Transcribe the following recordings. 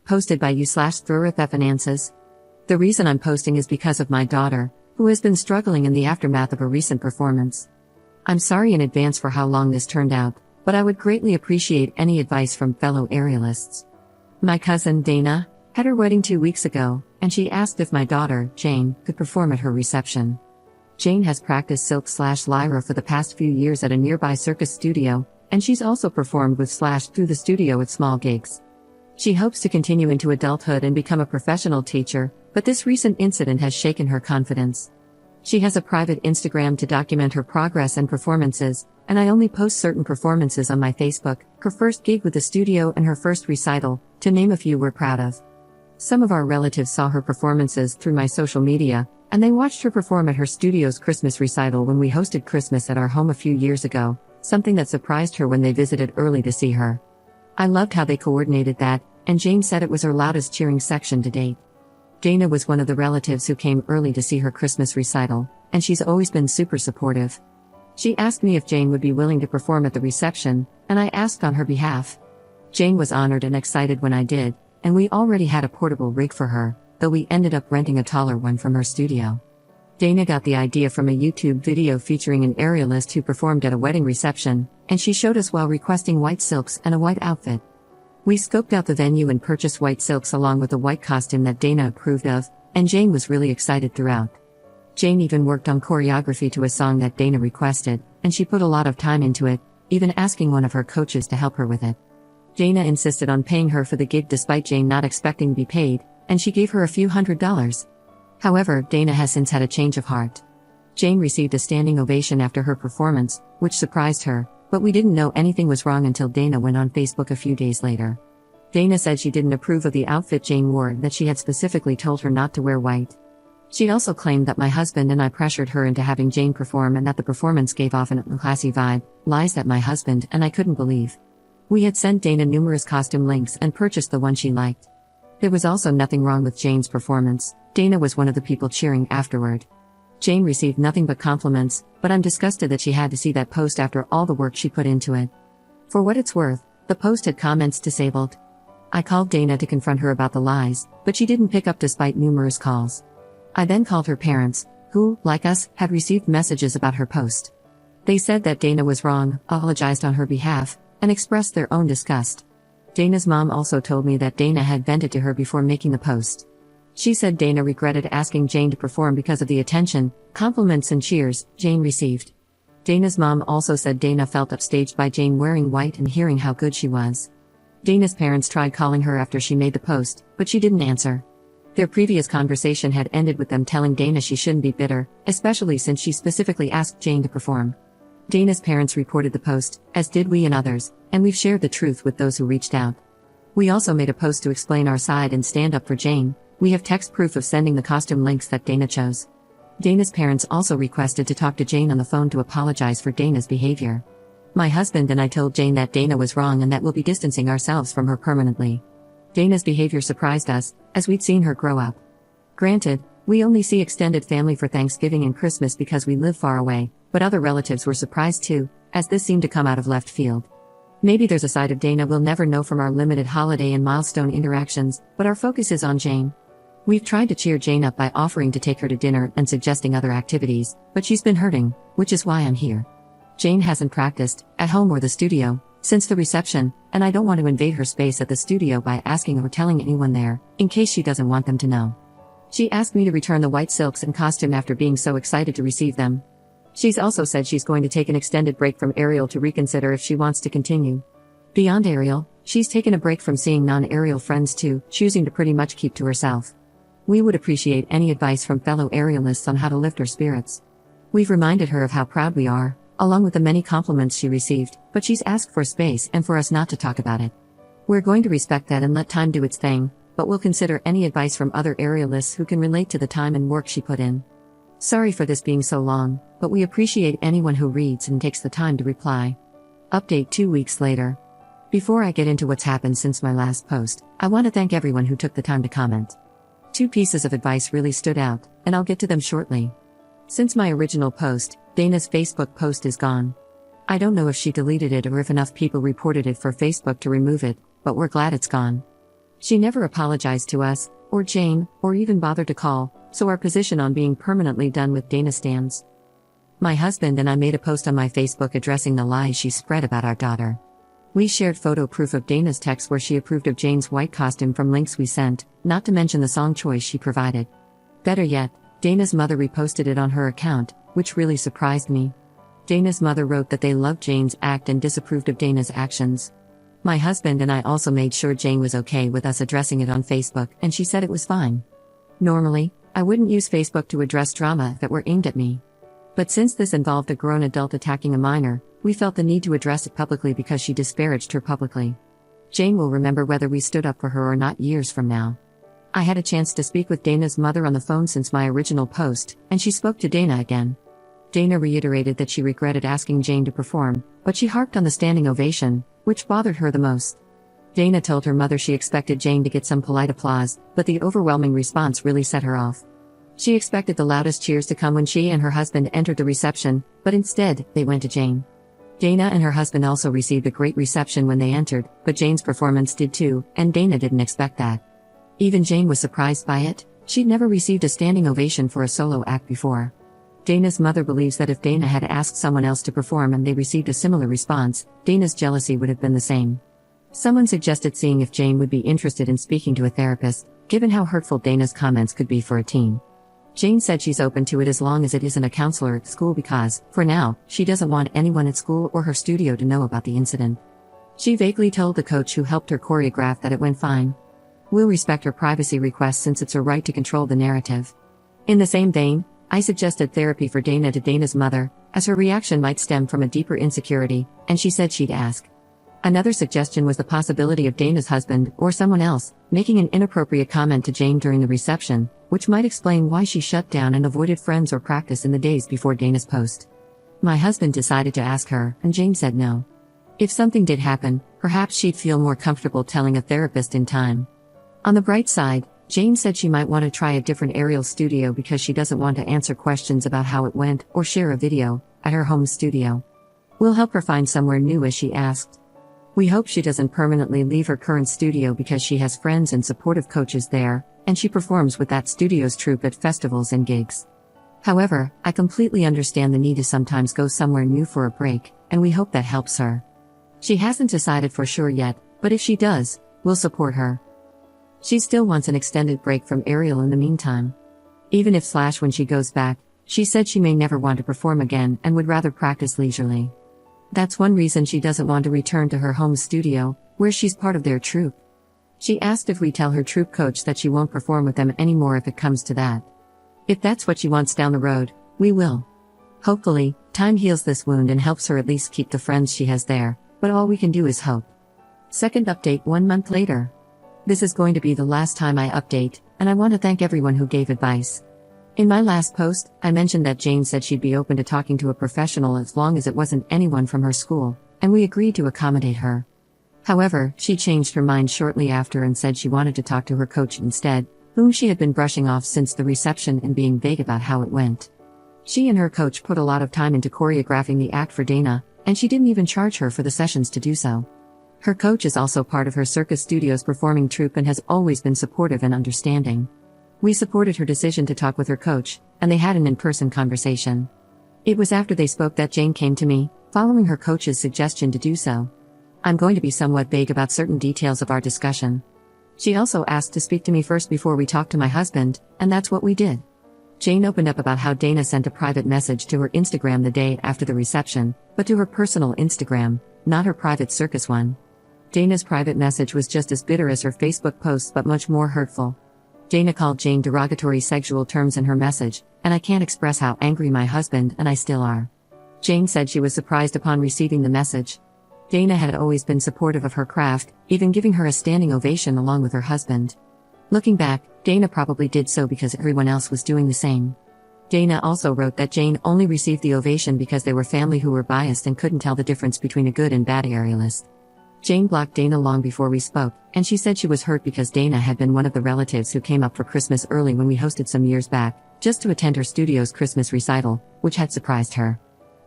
posted by you/Finances. The reason I'm posting is because of my daughter, who has been struggling in the aftermath of a recent performance. I'm sorry in advance for how long this turned out, but I would greatly appreciate any advice from fellow aerialists. My cousin, Dana, had her wedding 2 weeks ago, and she asked if my daughter, Jane, could perform at her reception. Jane has practiced Silk/Lyra for the past few years at a nearby circus studio, and she's also performed with Slash through the studio at small gigs. She hopes to continue into adulthood and become a professional teacher, but this recent incident has shaken her confidence. She has a private Instagram to document her progress and performances, and I only post certain performances on my Facebook, her first gig with the studio and her first recital, to name a few we're proud of. Some of our relatives saw her performances through my social media, and they watched her perform at her studio's Christmas recital when we hosted Christmas at our home a few years ago, something that surprised her when they visited early to see her. I loved how they coordinated that, and Jane said it was her loudest cheering section to date. Dana was one of the relatives who came early to see her Christmas recital, and she's always been super supportive. She asked me if Jane would be willing to perform at the reception, and I asked on her behalf. Jane was honored and excited when I did, and we already had a portable rig for her, though we ended up renting a taller one from her studio. Dana got the idea from a YouTube video featuring an aerialist who performed at a wedding reception, and she showed us while requesting white silks and a white outfit. We scoped out the venue and purchased white silks along with a white costume that Dana approved of, and Jane was really excited throughout. Jane even worked on choreography to a song that Dana requested, and she put a lot of time into it, even asking one of her coaches to help her with it. Dana insisted on paying her for the gig despite Jane not expecting to be paid, and she gave her a few $100s. However, Dana has since had a change of heart. Jane received a standing ovation after her performance, which surprised her, but we didn't know anything was wrong until Dana went on Facebook a few days later. Dana said she didn't approve of the outfit Jane wore and that she had specifically told her not to wear white. She also claimed that my husband and I pressured her into having Jane perform and that the performance gave off an unclassy vibe, lies that my husband and I couldn't believe. We had sent Dana numerous costume links and purchased the one she liked. There was also nothing wrong with Jane's performance. Dana was one of the people cheering afterward. Jane received nothing but compliments, but I'm disgusted that she had to see that post after all the work she put into it. For what it's worth, the post had comments disabled. I called Dana to confront her about the lies, but she didn't pick up despite numerous calls. I then called her parents, who, like us, had received messages about her post. They said that Dana was wrong, apologized on her behalf, and expressed their own disgust. Dana's mom also told me that Dana had vented to her before making the post. She said Dana regretted asking Jane to perform because of the attention, compliments and cheers Jane received. Dana's mom also said Dana felt upstaged by Jane wearing white and hearing how good she was. Dana's parents tried calling her after she made the post, but she didn't answer. Their previous conversation had ended with them telling Dana she shouldn't be bitter, especially since she specifically asked Jane to perform. Dana's parents reported the post, as did we and others, and we've shared the truth with those who reached out. We also made a post to explain our side and stand up for Jane. We have text proof of sending the costume links that Dana chose. Dana's parents also requested to talk to Jane on the phone to apologize for Dana's behavior. My husband and I told Jane that Dana was wrong and that we'll be distancing ourselves from her permanently. Dana's behavior surprised us, as we'd seen her grow up. Granted, we only see extended family for Thanksgiving and Christmas because we live far away, but other relatives were surprised too, as this seemed to come out of left field. Maybe there's a side of Dana we'll never know from our limited holiday and milestone interactions, but our focus is on Jane. We've tried to cheer Jane up by offering to take her to dinner and suggesting other activities, but she's been hurting, which is why I'm here. Jane hasn't practiced, at home or the studio, since the reception, and I don't want to invade her space at the studio by asking or telling anyone there, in case she doesn't want them to know. She asked me to return the white silks and costume after being so excited to receive them. She's also said she's going to take an extended break from aerial to reconsider if she wants to continue. Beyond aerial, she's taken a break from seeing non-aerial friends too, choosing to pretty much keep to herself. We would appreciate any advice from fellow aerialists on how to lift her spirits. We've reminded her of how proud we are, along with the many compliments she received, but she's asked for space and for us not to talk about it. We're going to respect that and let time do its thing, but we'll consider any advice from other aerialists who can relate to the time and work she put in. Sorry for this being so long, but we appreciate anyone who reads and takes the time to reply. Update 2 weeks later. Before I get into what's happened since my last post, I want to thank everyone who took the time to comment. 2 pieces of advice really stood out, and I'll get to them shortly. Since my original post, Dana's Facebook post is gone. I don't know if she deleted it or if enough people reported it for Facebook to remove it, but we're glad it's gone. She never apologized to us, or Jane, or even bothered to call, so our position on being permanently done with Dana stands. My husband and I made a post on my Facebook addressing the lies she spread about our daughter. We shared photo proof of Dana's text where she approved of Jane's white costume from links we sent, not to mention the song choice she provided. Better yet, Dana's mother reposted it on her account, which really surprised me. Dana's mother wrote that they loved Jane's act and disapproved of Dana's actions. My husband and I also made sure Jane was okay with us addressing it on Facebook, and she said it was fine. Normally, I wouldn't use Facebook to address drama that were aimed at me. But since this involved a grown adult attacking a minor, we felt the need to address it publicly because she disparaged her publicly. Jane will remember whether we stood up for her or not years from now. I had a chance to speak with Dana's mother on the phone since my original post, and she spoke to Dana again. Dana reiterated that she regretted asking Jane to perform, but she harped on the standing ovation, which bothered her the most. Dana told her mother she expected Jane to get some polite applause, but the overwhelming response really set her off. She expected the loudest cheers to come when she and her husband entered the reception, but instead, they went to Jane. Dana and her husband also received a great reception when they entered, but Jane's performance did too, and Dana didn't expect that. Even Jane was surprised by it. She'd never received a standing ovation for a solo act before. Dana's mother believes that if Dana had asked someone else to perform and they received a similar response, Dana's jealousy would have been the same. Someone suggested seeing if Jane would be interested in speaking to a therapist, given how hurtful Dana's comments could be for a teen. Jane said she's open to it as long as it isn't a counselor at school because, for now, she doesn't want anyone at school or her studio to know about the incident. She vaguely told the coach who helped her choreograph that it went fine. We'll respect her privacy request since it's her right to control the narrative. In the same vein, I suggested therapy for Dana to Dana's mother, as her reaction might stem from a deeper insecurity, and she said she'd ask. Another suggestion was the possibility of Dana's husband, or someone else, making an inappropriate comment to Jane during the reception, which might explain why she shut down and avoided friends or practice in the days before Dana's post. My husband decided to ask her, and Jane said no. If something did happen, perhaps she'd feel more comfortable telling a therapist in time. On the bright side, Jane said she might want to try a different aerial studio because she doesn't want to answer questions about how it went or share a video at her home studio. We'll help her find somewhere new as she asked. We hope she doesn't permanently leave her current studio because she has friends and supportive coaches there, and she performs with that studio's troupe at festivals and gigs. However, I completely understand the need to sometimes go somewhere new for a break, and we hope that helps her. She hasn't decided for sure yet, but if she does, we'll support her. She still wants an extended break from aerial in the meantime. Even if when she goes back, she said she may never want to perform again and would rather practice leisurely. That's one reason she doesn't want to return to her home studio, where she's part of their troupe. She asked if we tell her troupe coach that she won't perform with them anymore if it comes to that. If that's what she wants down the road, we will. Hopefully, time heals this wound and helps her at least keep the friends she has there, but all we can do is hope. Second update 1 month later. This is going to be the last time I update, and I want to thank everyone who gave advice. In my last post, I mentioned that Jane said she'd be open to talking to a professional as long as it wasn't anyone from her school, and we agreed to accommodate her. However, she changed her mind shortly after and said she wanted to talk to her coach instead, whom she had been brushing off since the reception and being vague about how it went. She and her coach put a lot of time into choreographing the act for Dana, and she didn't even charge her for the sessions to do so. Her coach is also part of her Circus Studios performing troupe and has always been supportive and understanding. We supported her decision to talk with her coach, and they had an in-person conversation. It was after they spoke that Jane came to me, following her coach's suggestion to do so. I'm going to be somewhat vague about certain details of our discussion. She also asked to speak to me first before we talked to my husband, and that's what we did. Jane opened up about how Dana sent a private message to her Instagram the day after the reception, but to her personal Instagram, not her private circus one. Dana's private message was just as bitter as her Facebook posts but much more hurtful. Dana called Jane derogatory sexual terms in her message, and I can't express how angry my husband and I still are. Jane said she was surprised upon receiving the message. Dana had always been supportive of her craft, even giving her a standing ovation along with her husband. Looking back, Dana probably did so because everyone else was doing the same. Dana also wrote that Jane only received the ovation because they were family who were biased and couldn't tell the difference between a good and bad aerialist. Jane blocked Dana long before we spoke, and she said she was hurt because Dana had been one of the relatives who came up for Christmas early when we hosted some years back, just to attend her studio's Christmas recital, which had surprised her.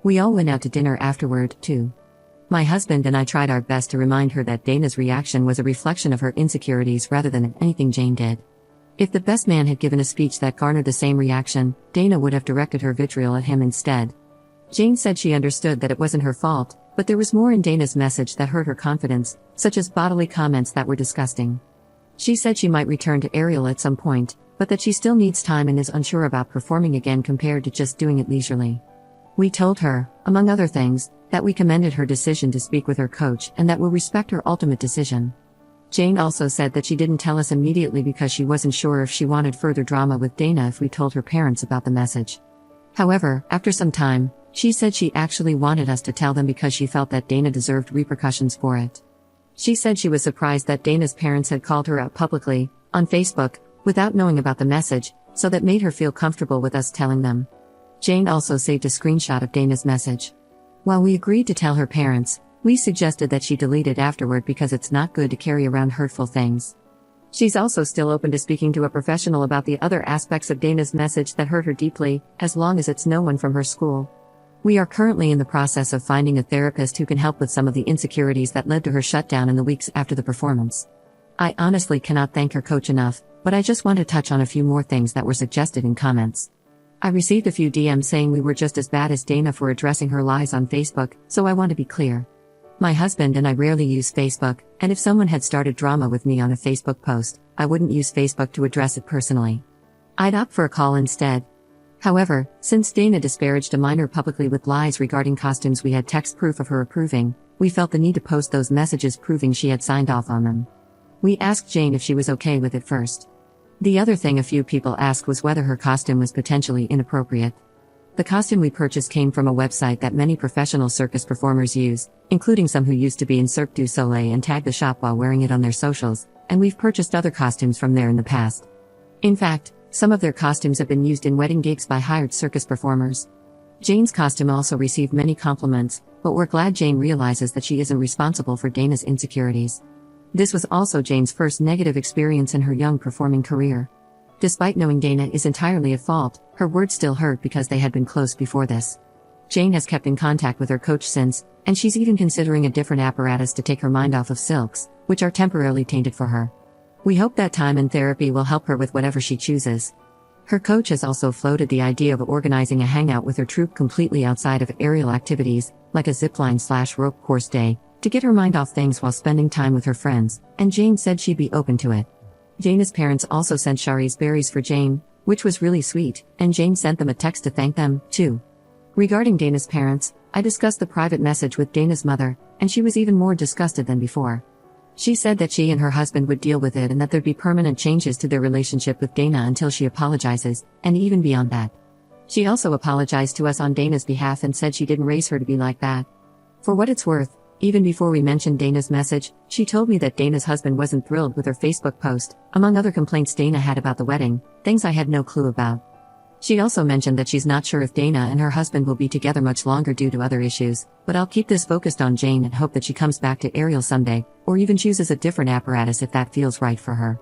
We all went out to dinner afterward, too. My husband and I tried our best to remind her that Dana's reaction was a reflection of her insecurities rather than anything Jane did. If the best man had given a speech that garnered the same reaction, Dana would have directed her vitriol at him instead. Jane said she understood that it wasn't her fault, but there was more in Dana's message that hurt her confidence, such as bodily comments that were disgusting. She said she might return to Ariel at some point, but that she still needs time and is unsure about performing again compared to just doing it leisurely. We told her, among other things, that we commended her decision to speak with her coach and that we'll respect her ultimate decision. Jane also said that she didn't tell us immediately because she wasn't sure if she wanted further drama with Dana if we told her parents about the message. However, after some time, she said she actually wanted us to tell them because she felt that Dana deserved repercussions for it. She said she was surprised that Dana's parents had called her out publicly, on Facebook, without knowing about the message, so that made her feel comfortable with us telling them. Jane also saved a screenshot of Dana's message. While we agreed to tell her parents, we suggested that she delete it afterward because it's not good to carry around hurtful things. She's also still open to speaking to a professional about the other aspects of Dana's message that hurt her deeply, as long as it's no one from her school. We are currently in the process of finding a therapist who can help with some of the insecurities that led to her shutdown in the weeks after the performance. I honestly cannot thank her coach enough, but I just want to touch on a few more things that were suggested in comments. I received a few DMs saying we were just as bad as Dana for addressing her lies on Facebook, so I want to be clear. My husband and I rarely use Facebook, and if someone had started drama with me on a Facebook post, I wouldn't use Facebook to address it personally. I'd opt for a call instead. However, since Dana disparaged a minor publicly with lies regarding costumes we had text proof of her approving, we felt the need to post those messages proving she had signed off on them. We asked Jane if she was okay with it first. The other thing a few people asked was whether her costume was potentially inappropriate. The costume we purchased came from a website that many professional circus performers use, including some who used to be in Cirque du Soleil and tag the shop while wearing it on their socials, and we've purchased other costumes from there in the past. In fact, some of their costumes have been used in wedding gigs by hired circus performers. Jane's costume also received many compliments, but we're glad Jane realizes that she isn't responsible for Dana's insecurities. This was also Jane's first negative experience in her young performing career. Despite knowing Dana is entirely at fault, her words still hurt because they had been close before this. Jane has kept in contact with her coach since, and she's even considering a different apparatus to take her mind off of silks, which are temporarily tainted for her. We hope that time in therapy will help her with whatever she chooses. Her coach has also floated the idea of organizing a hangout with her troupe completely outside of aerial activities, like a zipline/rope course day, to get her mind off things while spending time with her friends, and Jane said she'd be open to it. Dana's parents also sent Shari's berries for Jane, which was really sweet, and Jane sent them a text to thank them, too. Regarding Dana's parents, I discussed the private message with Dana's mother, and she was even more disgusted than before. She said that she and her husband would deal with it and that there'd be permanent changes to their relationship with Dana until she apologizes, and even beyond that. She also apologized to us on Dana's behalf and said she didn't raise her to be like that. For what it's worth, even before we mentioned Dana's message, she told me that Dana's husband wasn't thrilled with her Facebook post, among other complaints Dana had about the wedding, things I had no clue about. She also mentioned that she's not sure if Dana and her husband will be together much longer due to other issues, but I'll keep this focused on Jane and hope that she comes back to Ariel someday, or even chooses a different apparatus if that feels right for her.